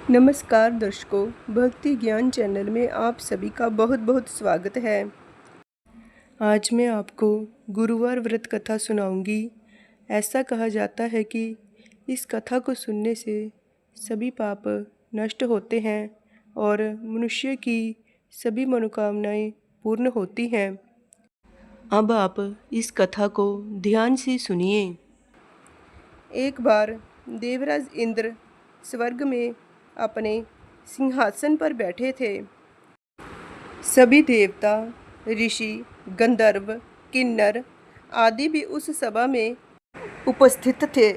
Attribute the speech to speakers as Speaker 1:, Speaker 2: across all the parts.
Speaker 1: नमस्कार दर्शकों, भक्ति ज्ञान चैनल में आप सभी का बहुत बहुत स्वागत है। आज मैं आपको गुरुवार व्रत कथा सुनाऊंगी। ऐसा कहा जाता है कि इस कथा को सुनने से सभी पाप नष्ट होते हैं और मनुष्य की सभी मनोकामनाएं पूर्ण होती हैं। अब आप इस कथा को ध्यान से सुनिए। एक बार देवराज इंद्र स्वर्ग में अपने सिंहासन पर बैठे थे। सभी देवता, ऋषि, गंधर्व, किन्नर आदि भी उस सभा में उपस्थित थे।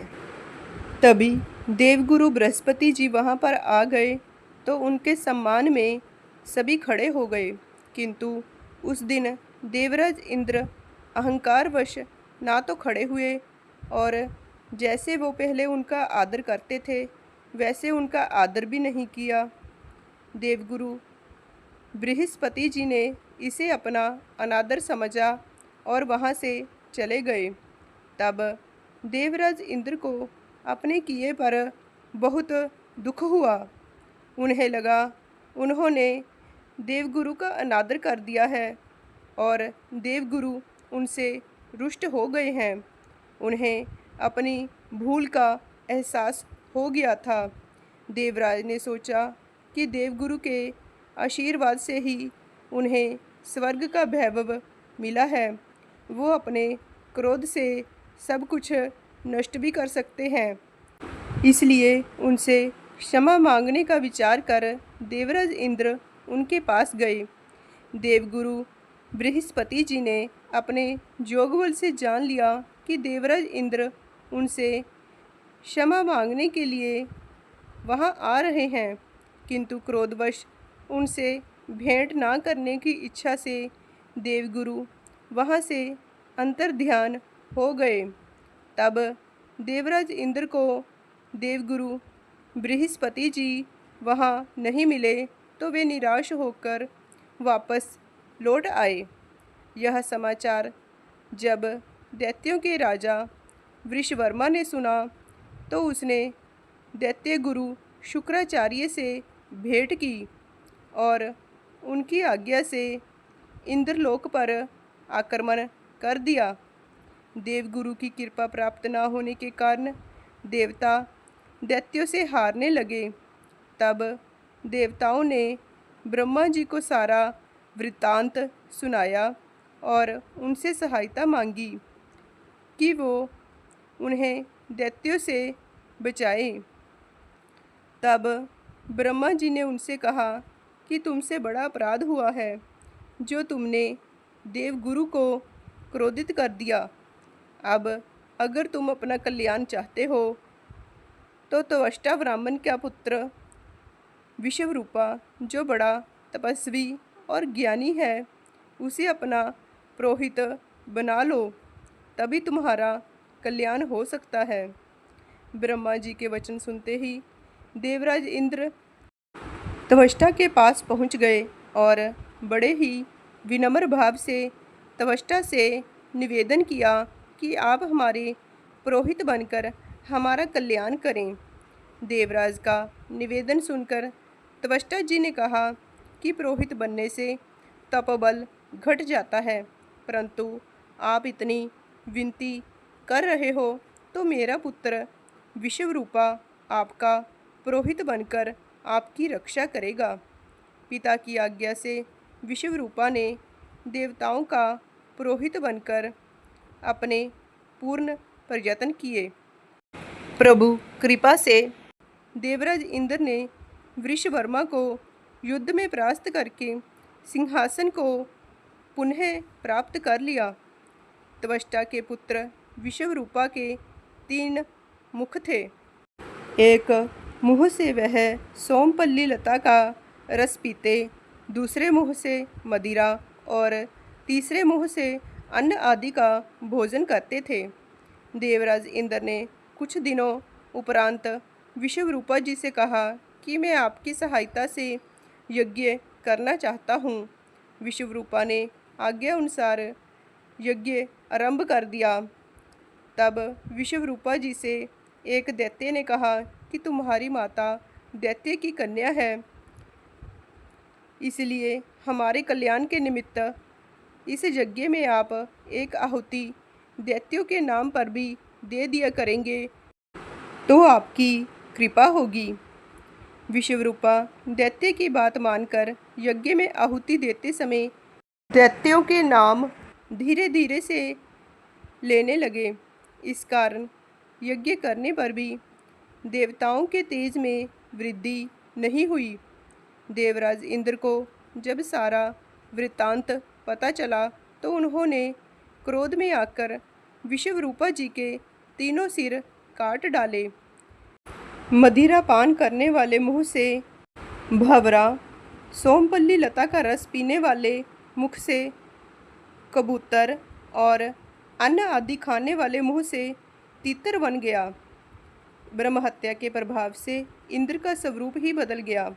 Speaker 1: तभी देवगुरु बृहस्पति जी वहां पर आ गए तो उनके सम्मान में सभी खड़े हो गए। किंतु उस दिन देवराज इंद्र अहंकारवश ना तो खड़े हुए और जैसे वो पहले उनका आदर करते थे वैसे उनका आदर भी नहीं किया। देवगुरु बृहस्पति जी ने इसे अपना अनादर समझा और वहाँ से चले गए। तब देवराज इंद्र को अपने किए पर बहुत दुख हुआ। उन्हें लगा उन्होंने देवगुरु का अनादर कर दिया है और देवगुरु उनसे रुष्ट हो गए हैं। उन्हें अपनी भूल का एहसास हो गया था। देवराज ने सोचा कि देवगुरु के आशीर्वाद से ही उन्हें स्वर्ग का वैभव मिला है। वो अपने क्रोध से सब कुछ नष्ट भी कर सकते हैं। इसलिए उनसे क्षमा मांगने का विचार कर देवराज इंद्र उनके पास गए। देवगुरु बृहस्पति जी ने अपने जोगबल से जान लिया कि देवराज इंद्र उनसे क्षमा मांगने के लिए वहां आ रहे हैं, किंतु क्रोधवश उनसे भेंट ना करने की इच्छा से देवगुरु वहां से अंतर्ध्यान हो गए। तब देवराज इंद्र को देवगुरु बृहस्पति जी वहां नहीं मिले तो वे निराश होकर वापस लौट आए। यह समाचार जब दैत्यों के राजा वृषवर्मा ने सुना तो उसने दैत्य गुरु शुक्राचार्य से भेंट की और उनकी आज्ञा से इंद्रलोक पर आक्रमण कर दिया। देवगुरु की कृपा प्राप्त न होने के कारण देवता दैत्यों से हारने लगे। तब देवताओं ने ब्रह्मा जी को सारा वृत्तांत सुनाया और उनसे सहायता मांगी कि वो उन्हें दैत्यों से बचाए। तब ब्रह्मा जी ने उनसे कहा कि तुमसे बड़ा अपराध हुआ है जो तुमने देवगुरु को क्रोधित कर दिया। अब अगर तुम अपना कल्याण चाहते हो तो त्वष्टा ब्राह्मण का पुत्र विश्वरूपा जो बड़ा तपस्वी और ज्ञानी है उसे अपना पुरोहित बना लो, तभी तुम्हारा कल्याण हो सकता है। ब्रह्मा जी के वचन सुनते ही देवराज इंद्र त्वष्टा के पास पहुंच गए और बड़े ही विनम्र भाव से त्वष्टा से निवेदन किया कि आप हमारे पुरोहित बनकर हमारा कल्याण करें। देवराज का निवेदन सुनकर त्वष्टा जी ने कहा कि पुरोहित बनने से तपोबल घट जाता है, परंतु आप इतनी विनती कर रहे हो तो मेरा पुत्र विश्वरूपा आपका पुरोहित बनकर आपकी रक्षा करेगा। पिता की आज्ञा से विश्वरूपा ने देवताओं का पुरोहित बनकर अपने पूर्ण प्रयत्न किए। प्रभु कृपा से देवराज इंद्र ने वृषवर्मा को युद्ध में परास्त करके सिंहासन को पुनः प्राप्त कर लिया। त्वष्टा के पुत्र विश्वरूपा के 3 मुख थे। एक मुँह से वह सोमपल्ली लता का रस पीते, दूसरे मुँह से मदिरा और तीसरे मुँह से अन्न आदि का भोजन करते थे। देवराज इंद्र ने कुछ दिनों उपरांत विश्वरूपा जी से कहा कि मैं आपकी सहायता से यज्ञ करना चाहता हूँ। विश्वरूपा ने आज्ञा अनुसार यज्ञ आरंभ कर दिया। तब विश्वरूपा जी से एक दैत्य ने कहा कि तुम्हारी माता दैत्य की कन्या है, इसलिए हमारे कल्याण के निमित्त इस यज्ञ में आप एक आहुति दैत्यों के नाम पर भी दे दिया करेंगे तो आपकी कृपा होगी। विश्वरूपा दैत्य की बात मानकर यज्ञ में आहुति देते समय दैत्यों के नाम धीरे धीरे से लेने लगे। इस कारण यज्ञ करने पर भी देवताओं के तेज में वृद्धि नहीं हुई। देवराज इंद्र को जब सारा वृत्तांत पता चला तो उन्होंने क्रोध में आकर विश्वरूपा जी के तीनों सिर काट डाले। मदिरा पान करने वाले मुंह से, भंवरा सोमपल्ली लता का रस पीने वाले मुख से, कबूतर और अन्न आदि खाने वाले मुंह से तीतर बन गया। ब्रह्महत्या के प्रभाव से इंद्र का स्वरूप ही बदल गया।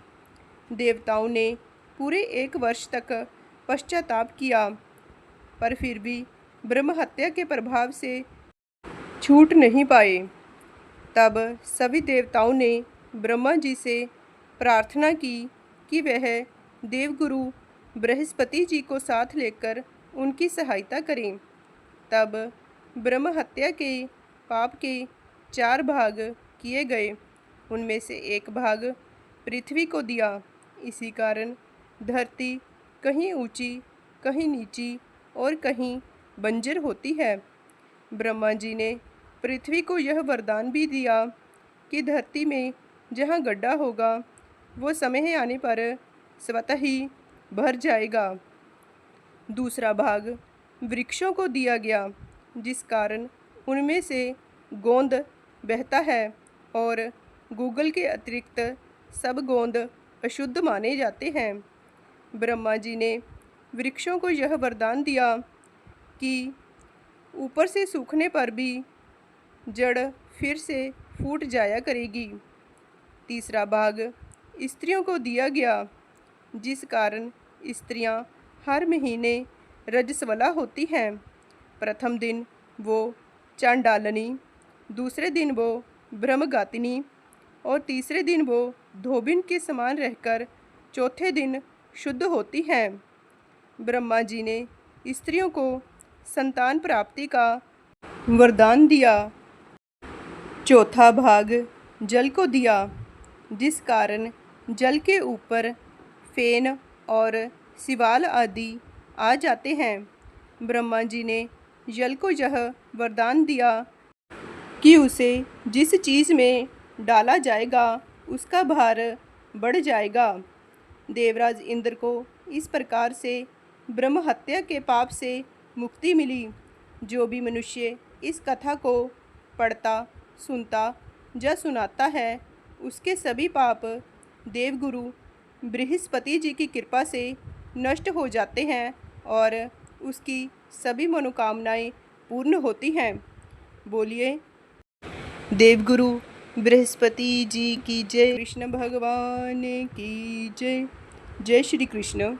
Speaker 1: देवताओं ने पूरे 1 वर्ष तक पश्चाताप किया, पर फिर भी ब्रह्महत्या के प्रभाव से छूट नहीं पाए। तब सभी देवताओं ने ब्रह्मा जी से प्रार्थना की कि वह देवगुरु बृहस्पति जी को साथ लेकर उनकी सहायता करें। तब ब्रह्महत्या के पाप के 4 भाग किए गए। उनमें से 1 भाग पृथ्वी को दिया। इसी कारण धरती कहीं ऊंची, कहीं नीची और कहीं बंजर होती है। ब्रह्मा जी ने पृथ्वी को यह वरदान भी दिया कि धरती में जहाँ गड्ढा होगा वो समय आने पर स्वतः ही भर जाएगा। दूसरा भाग वृक्षों को दिया गया, जिस कारण उनमें से गोंद बहता है और गूगल के अतिरिक्त सब गोंद अशुद्ध माने जाते हैं। ब्रह्मा जी ने वृक्षों को यह वरदान दिया कि ऊपर से सूखने पर भी जड़ फिर से फूट जाया करेगी। तीसरा भाग स्त्रियों को दिया गया, जिस कारण स्त्रियां हर महीने रजस्वला होती हैं। प्रथम दिन वो चांडालनी, दूसरे दिन वो ब्रह्मगातिनी और तीसरे दिन वो धोबिन के समान रहकर चौथे दिन शुद्ध होती हैं। ब्रह्मा जी ने स्त्रियों को संतान प्राप्ति का वरदान दिया। चौथा भाग जल को दिया, जिस कारण जल के ऊपर फेन और शिवाल आदि आ जाते हैं। ब्रह्मा जी ने जल को यह वरदान दिया कि उसे जिस चीज़ में डाला जाएगा उसका भार बढ़ जाएगा। देवराज इंद्र को इस प्रकार से ब्रह्महत्या के पाप से मुक्ति मिली। जो भी मनुष्य इस कथा को पढ़ता, सुनता या सुनाता है, उसके सभी पाप देवगुरु बृहस्पति जी की कृपा से नष्ट हो जाते हैं और उसकी सभी मनोकामनाएं पूर्ण होती हैं। बोलिए देवगुरु बृहस्पति जी की जय। कृष्ण भगवान की जय। जय श्री कृष्ण।